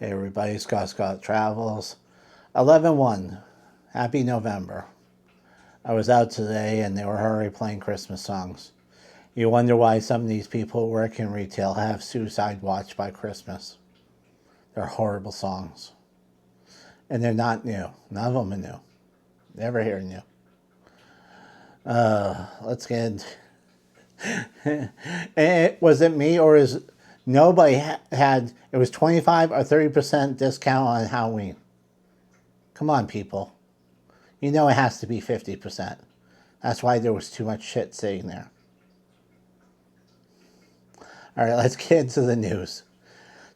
Hey everybody, Scott Travels. 11/1. Happy November. I was out today and they were already playing Christmas songs. You wonder why some of these people who work in retail have Suicide Watch by Christmas. They're horrible songs. And they're not new. None of them are new. Never hear new. Let's get was it me or is nobody had it was 25 or 30% discount on Halloween? Come on, people. You know it has to be 50%. That's why there was too much shit sitting there. All right, let's get into the news.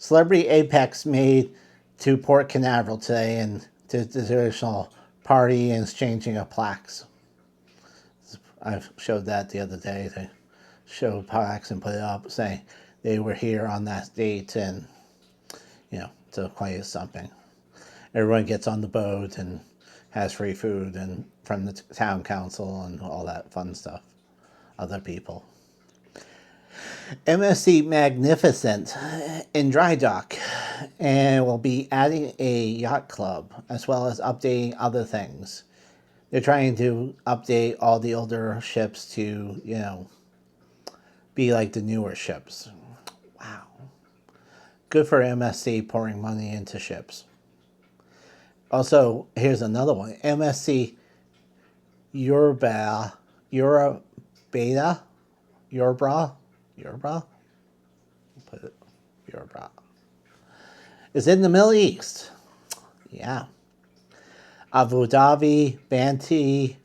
CelebrityApex made to Port Canaveral today and did the traditional party and exchanging of plaques. I showed that the other day. They showed plaques and put it up saying they were here on that date and, to quite something. Everyone gets on the boat and has free food and from the town council and all that fun stuff. Other people. MSC Magnificent in dry dock and will be adding a yacht club as well as updating other things. They're trying to update all the older ships to, be like the newer ships. Wow. Good for MSC pouring money into ships. Also, here's another one. MSC Yorbra is in the Middle East. Yeah. Abu Dhabi, Banti,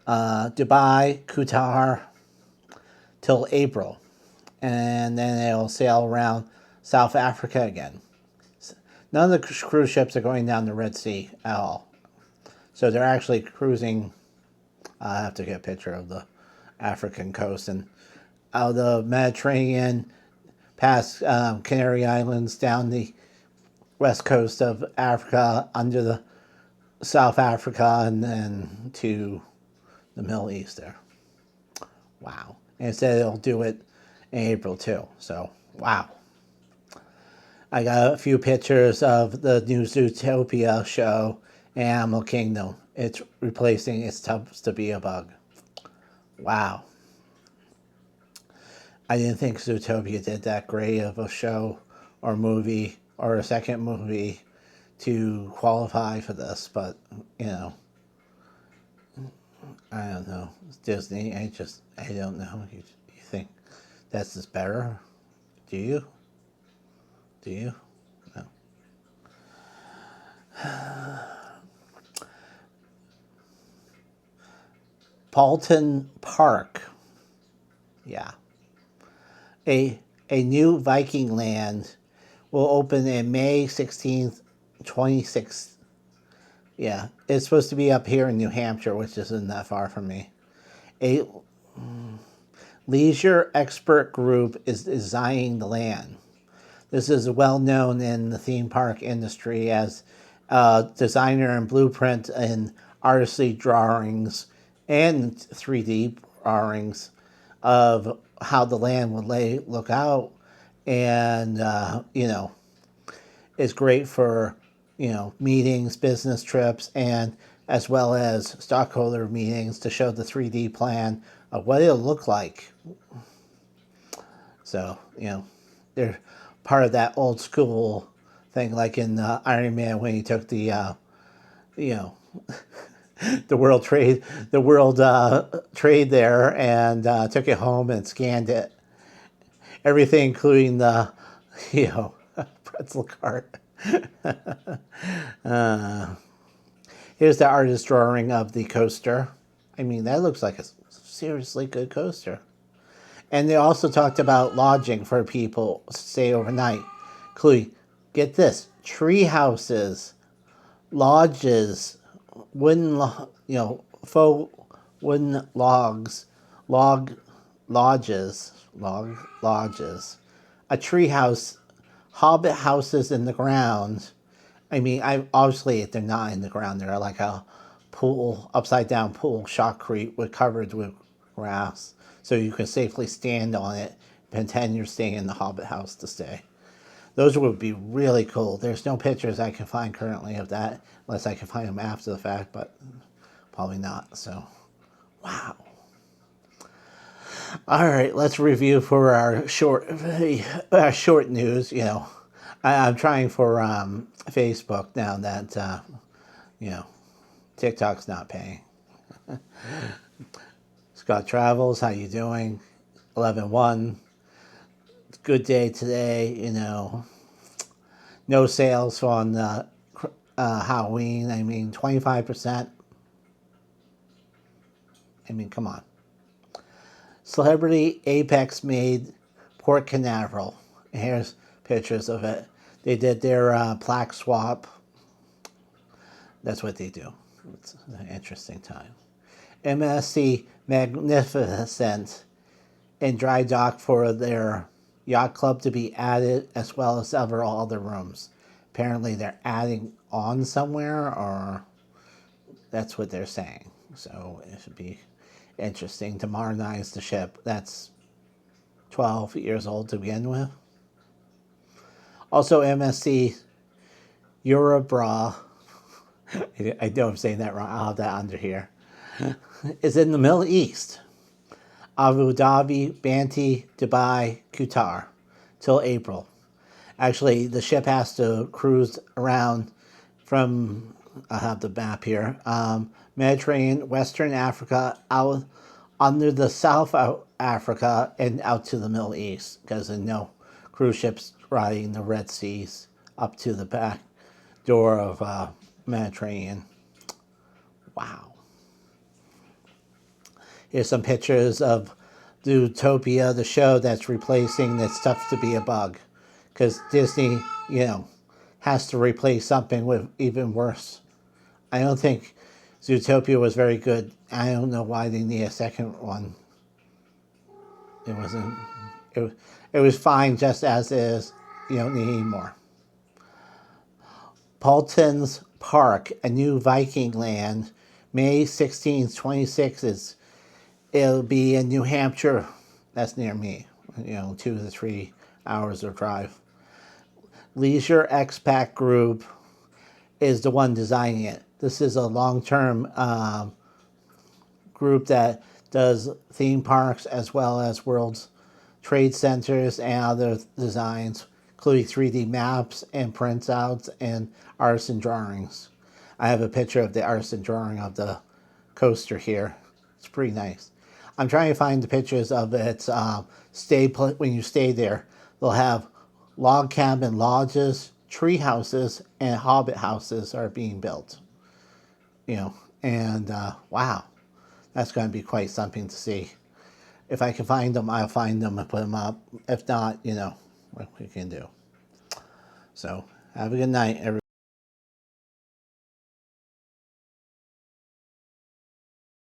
Dubai, Qatar, till April. And then it'll sail around South Africa again. None of the cruise ships are going down the Red Sea at all. So they're actually cruising. I have to get a picture of the African coast and out of the Mediterranean, past Canary Islands, down the west coast of Africa, under the South Africa, and then to the Middle East there. Wow. And it said it'll do it in April too. So, wow. I got a few pictures of the newZootopia show, Animal Kingdom. It's replacing It's Tough to Be a Bug. Wow. I didn't think Zootopia did that great of a show or movie or a second movie to qualify for this, but, I don't know. It's Disney. I don't know. You think that's just better? Do you? Do you? No. Paulton Park. Yeah. A new Viking land will open in May 16th, 26th. Yeah, it's supposed to be up here in New Hampshire, which isn't that far from me. A leisure expert group is designing the land. This is well known in the theme park industry as designer and blueprint and artistry drawings and 3D drawings of how the land would look out, and is great for meetings, business trips, and as well as stockholder meetings to show the 3D plan of what it'll look like. So they're part of that old school thing, like in Iron Man when he took the the world trade there and took it home and scanned it, everything including the pretzel cart. Here's the artist drawing of the coaster. I mean, that looks like a seriously good coaster. And they also talked about lodging for people to stay overnight, including, get this, tree houses, lodges, faux wooden lodges, a tree house, hobbit houses in the ground. I mean, obviously they're not in the ground. They're like a pool, upside down pool, shotcrete covered with grass, so you can safely stand on it, pretend you're staying in the hobbit house to stay. Those would be really cool. There's no pictures I can find currently of that, unless I can find them after the fact, but probably not. So, wow. All right, let's review for our short news. You know, I'm trying for Facebook now that you know, TikTok's not paying. Scott Travels, how you doing? 11-1. Good day today. You know, no sales on Halloween. I mean, 25%. I mean, come on. CelebrityApex made Port Canaveral. Here's pictures of it. They did their plaque swap. That's what they do. It's an interesting time. MSC Magnificent in dry dock for their yacht club to be added, as well as several other rooms. Apparently they're adding on somewhere, or that's what they're saying. So it should be interesting to modernize the ship. That's 12 years old to begin with. Also, MSC Eurobra, I know I'm saying that wrong, I'll have that under here, is in the Middle East. Abu Dhabi, Banti, Dubai, Qatar, till April. Actually, the ship has to cruise around from, I have the map here, Mediterranean, Western Africa, out under the South Africa, and out to the Middle East, because there's no cruise ships riding the Red Seas up to the back door of Mediterranean. Wow. Here's some pictures of newZootopia, the show that's replacing That's Tough to Be a Bug. Because Disney, you know, has to replace something with even worse. I don't think Zootopia was very good. I don't know why they need a second one. It wasn't. It was fine just as is. You don't need any more. Paulton's Park, a new Viking land, May 16th, 26th. It'll be in New Hampshire. That's near me. You know, 2 to 3 hours of drive. Leisure Expat Group is the one designing it. This is a long-term group that does theme parks as well as World Trade Centers and other designs, including 3D maps and printouts and artisan drawings. I have a picture of the artisan drawing of the coaster here. It's pretty nice. I'm trying to find the pictures of its when you stay there. They'll have log cabin lodges, tree houses, and hobbit houses are being built. You know, and wow, that's going to be quite something to see. If I can find them, I'll find them and put them up. If not, you know, what we can do. So, have a good night, everyone.